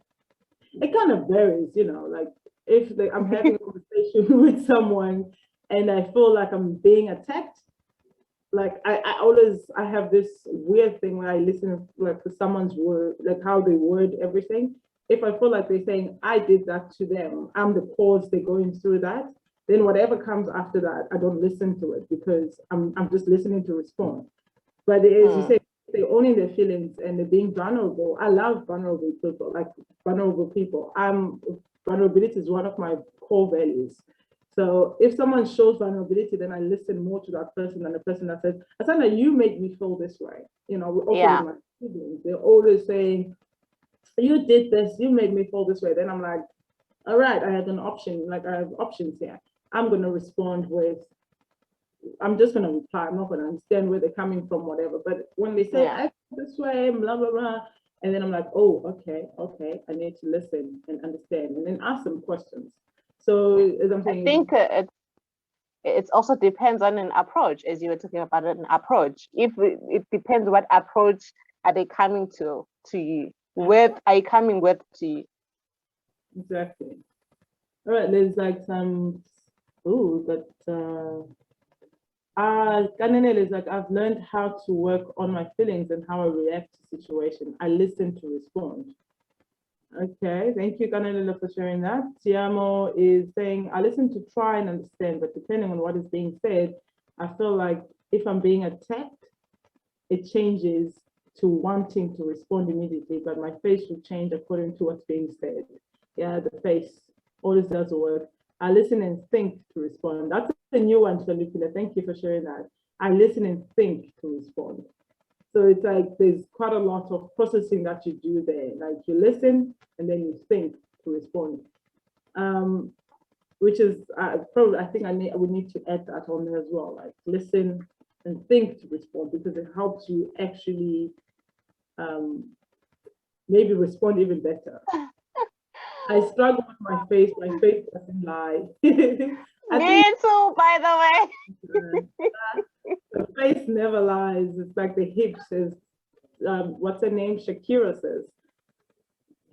It kind of varies, like if I'm having a conversation with someone and I feel like I'm being attacked, like I have this weird thing where I listen like for someone's word, like how they word everything. If I feel like they're saying I did that to them, I'm the cause they're going through that, then whatever comes after that, I don't listen to it, because I'm just listening to respond. But as you say, they're owning their feelings and they're being vulnerable. I love vulnerable people, like vulnerable people. Vulnerability is one of my core values. So if someone shows vulnerability, then I listen more to that person than the person that says, Asanda, you make me feel this way. You know, also with my siblings, they're always saying, you did this, you made me feel this way. Then I'm like, all right, I had an option, like I have options here. I'm going to respond with, I'm just going to reply. I'm not going to understand where they're coming from, whatever. But when they say, I feel this way, blah, blah, blah. And then I'm like, oh, okay. I need to listen and understand and then ask them questions. So as I'm saying,
I think it also depends on an approach, as you were talking about an approach. If it depends what approach are they coming to you? With are you coming with to you?
Exactly. All right, there's like some, Kanenel is like, I've learned how to work on my feelings and how I react to situation. I listen to respond. Okay, thank you, Kanenel, for sharing that. Tiamo is saying, I listen to try and understand, but depending on what is being said, I feel like if I'm being attacked, it changes to wanting to respond immediately, but my face will change according to what's being said. Yeah, the face always does work. I listen and think to respond. That's a new one, Salukila. Thank you for sharing that. I listen and think to respond. So it's like there's quite a lot of processing that you do there. Like you listen and then you think to respond. Which is probably, I think I would need to add that on there as well. Like listen and think to respond, because it helps you actually maybe respond even better. I struggle with my face doesn't lie.
Me too, by the way.
The face never lies. It's like the hips, as what's her name? Shakira says.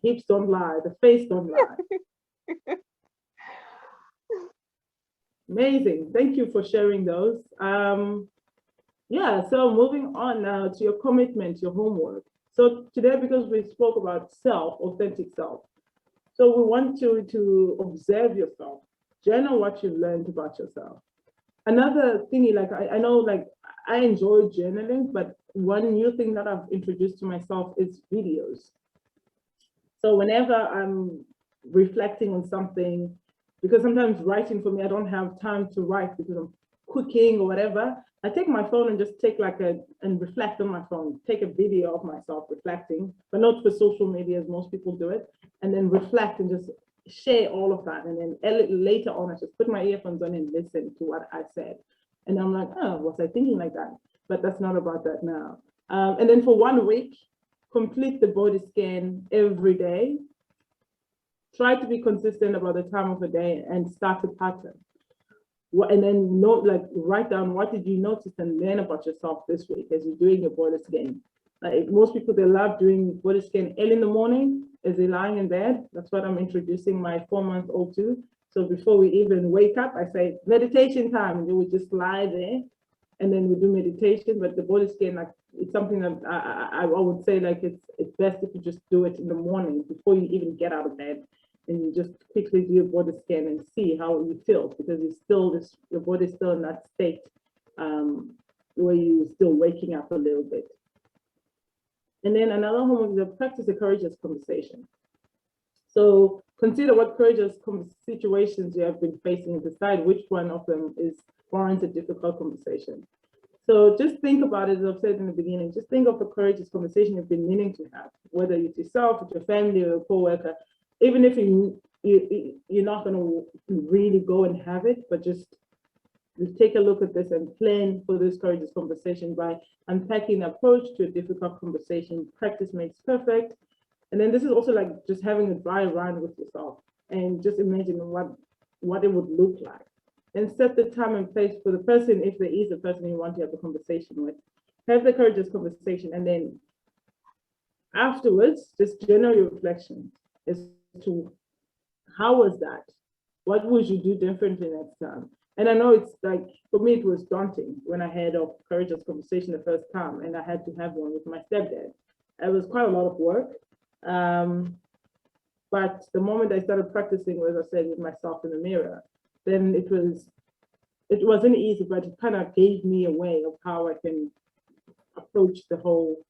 Hips don't lie, the face don't lie. Amazing. Thank you for sharing those. Yeah, so moving on now to your commitment, your homework. So today, because we spoke about self, authentic self, so we want you to observe yourself, journal what you've learned about yourself. Another thing, like I know, like I enjoy journaling, but one new thing that I've introduced to myself is videos. So whenever I'm reflecting on something, because sometimes writing for me, I don't have time to write because I'm cooking or whatever, I take my phone and just take and reflect on my phone, take a video of myself reflecting, but not for social media as most people do it, and then reflect and just share all of that. And then later on, I just put my earphones on and listen to what I said. And I'm like, oh, was I thinking like that? But that's not about that now. And then for 1 week, complete the body scan every day. Try to be consistent about the time of the day and start a pattern. And then write down what did you notice and learn about yourself this week as you're doing your body scan. Like most people, they love doing body scan early in the morning as they're lying in bed. That's what I'm introducing my 4-month-old to. So before we even wake up, I say meditation time, and they would just lie there, and then we do meditation. But the body scan, like it's something that I would say, like it's best if you just do it in the morning before you even get out of bed. And you just quickly do your body scan and see how you feel, because your body's still in that state where you're still waking up a little bit. And then another homework is to practice a courageous conversation. So consider what courageous situations you have been facing and decide which one of them warrants a difficult conversation. So just think about it, as I've said in the beginning, just think of a courageous conversation you've been meaning to have, whether it's yourself, with your family, or a co-worker. Even if you're not going to really go and have it, but just take a look at this and plan for this courageous conversation by unpacking the approach to a difficult conversation. Practice makes perfect. And then this is also like just having a dry run with yourself and just imagine what it would look like. And set the time and place for the person, if there is a person you want to have a conversation with. Have the courageous conversation, and then afterwards, just journal your reflections as to how was that? What would you do differently next time? And I know it's like, for me, it was daunting when I had a courageous conversation the first time, and I had to have one with my stepdad. It was quite a lot of work. But the moment I started practicing, as I said, with myself in the mirror, then it wasn't easy, but it kind of gave me a way of how I can approach the whole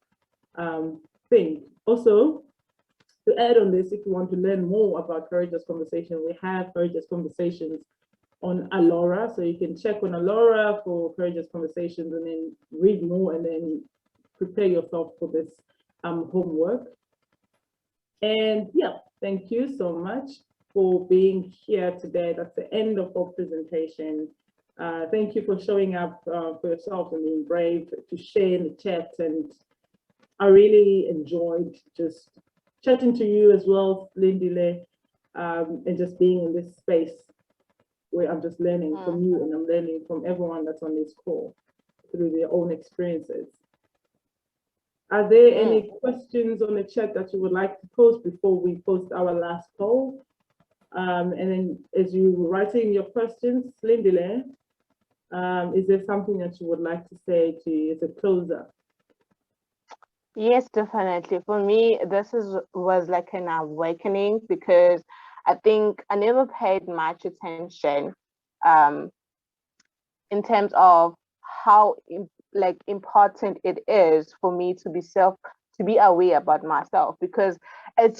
thing. Also, to add on this, if you want to learn more about Courageous Conversation, we have Courageous Conversations on Alora. So you can check on Alora for Courageous Conversations and then read more and then prepare yourself for this homework. And yeah, thank you so much for being here today. That's the end of our presentation. Thank you for showing up for yourself and being brave to share in the chat. And I really enjoyed just chatting to you as well, Silindile, and just being in this space where I'm just learning from you and I'm learning from everyone that's on this call through their own experiences. Are there any questions on the chat that you would like to post before we post our last poll? And then as you were writing your questions, Silindile, is there something that you would like to say to as a closer?
Yes, definitely. For me, this was like an awakening, because I think I never paid much attention in terms of how important it is for me to be aware about myself, because it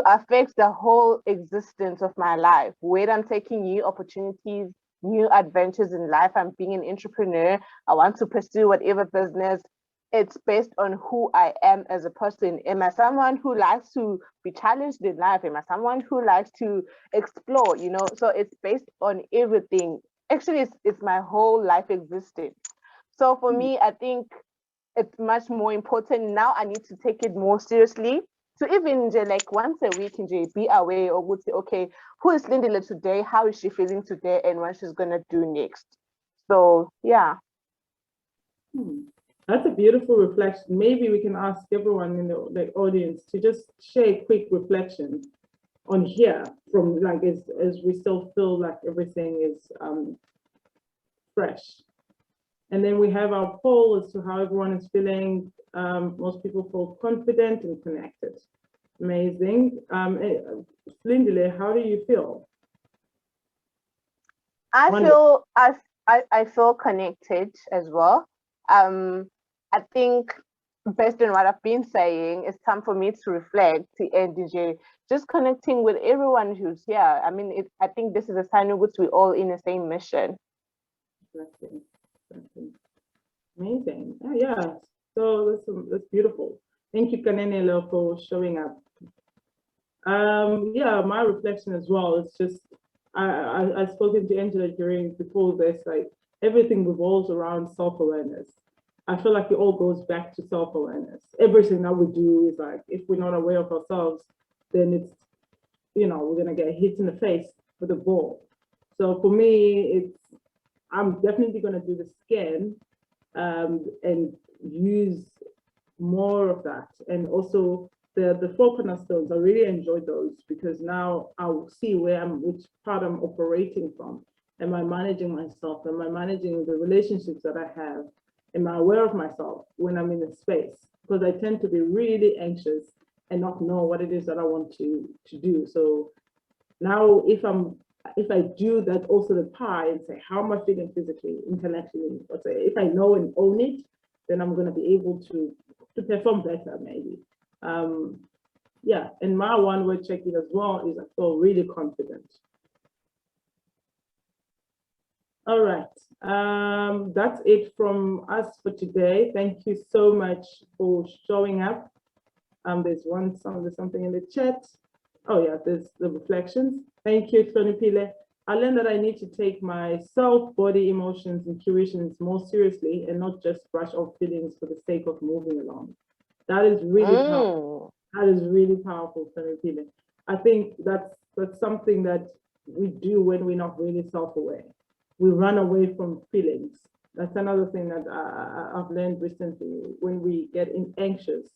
affects the whole existence of my life. Where I'm taking new opportunities, new adventures in life, I'm being an entrepreneur, I want to pursue whatever business. It's based on who I am as a person. Am I someone who likes to be challenged in life? Am I someone who likes to explore, you know? So it's based on everything. Actually, it's my whole life existence. So for me, I think it's much more important now. I need to take it more seriously, to even like once a week be aware or would say, okay, who is Silindile today? How is she feeling today? And what she's gonna do next. So yeah.
That's a beautiful reflection. Maybe we can ask everyone in the audience to just share a quick reflection on here from like as we still feel like everything is fresh. And then we have our poll as to how everyone is feeling. Most people feel confident and connected. Amazing. Silindile, how do you feel?
I feel connected as well. I think based on what I've been saying, it's time for me to reflect and just connecting with everyone who's here. I mean, I think this is a sign in which we're all in the same mission.
Amazing. Yeah. So that's beautiful. Thank you, Kanenelo, for showing up. Yeah, my reflection as well. It's just I've spoken to Angela before this, like everything revolves around self-awareness. I feel like it all goes back to self-awareness. Everything that we do is like, if we're not aware of ourselves, then it's, we're gonna get hit in the face with a ball. So for me, I'm definitely gonna do the scan and use more of that. And also the 4 cornerstones, I really enjoyed those, because now I'll see which part I'm operating from. Am I managing myself? Am I managing the relationships that I have? Am I aware of myself when I'm in a space? Because I tend to be really anxious and not know what it is that I want to do. So now if I do that, also the pie, and say, how am I feeling physically, intellectually? If I know and own it, then I'm going to be able to perform better, maybe. Yeah, and my one word check-in as well is I feel really confident. All right, that's it from us for today. Thank you so much for showing up. There's something in the chat. Oh yeah, there's the reflections. Thank you, Hloniphile. I learned that I need to take my self, body, emotions, intuitions more seriously and not just brush off feelings for the sake of moving along. That is really powerful. That is really powerful, Hloniphile. I think that's something that we do when we're not really self-aware. We run away from feelings. That's another thing that I've learned recently. When we get anxious,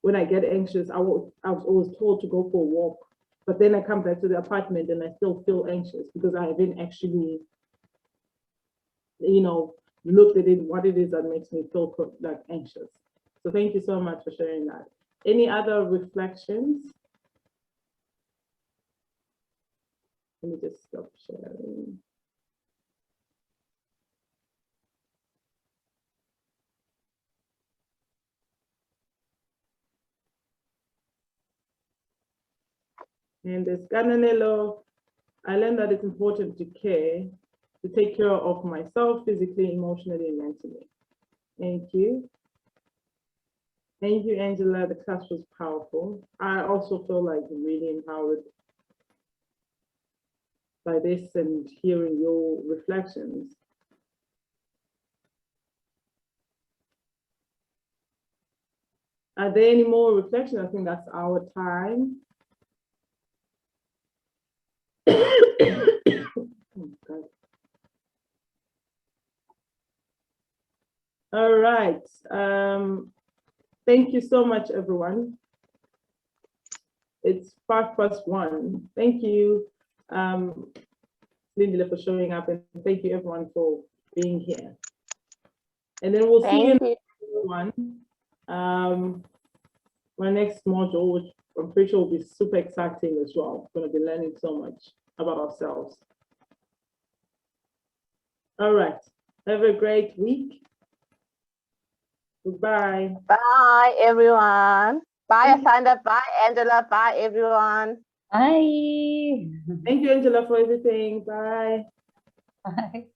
when I get anxious, I was always told to go for a walk, but then I come back to the apartment and I still feel anxious because I haven't actually, looked at it, what it is that makes me feel like anxious. So thank you so much for sharing that. Any other reflections? Let me just stop sharing. And there's Gananelo. I learned that it's important to take care of myself physically, emotionally, and mentally. Thank you. Thank you, Angela. The class was powerful. I also feel like really empowered by this and hearing your reflections. Are there any more reflections? I think that's our time. Oh, God. All right. Thank you so much, everyone. It's 1:05. Thank you, Silindile, for showing up, and thank you, everyone, for being here. And then we'll see you in one. My next module, which I'm pretty sure will be super exciting as well. We're going to be learning so much about ourselves. All right. Have a great week. Goodbye.
Bye, everyone. Bye, Asanda. Bye, Angela. Bye, everyone.
Bye.
Thank you, Angela, for everything. Bye.
Bye.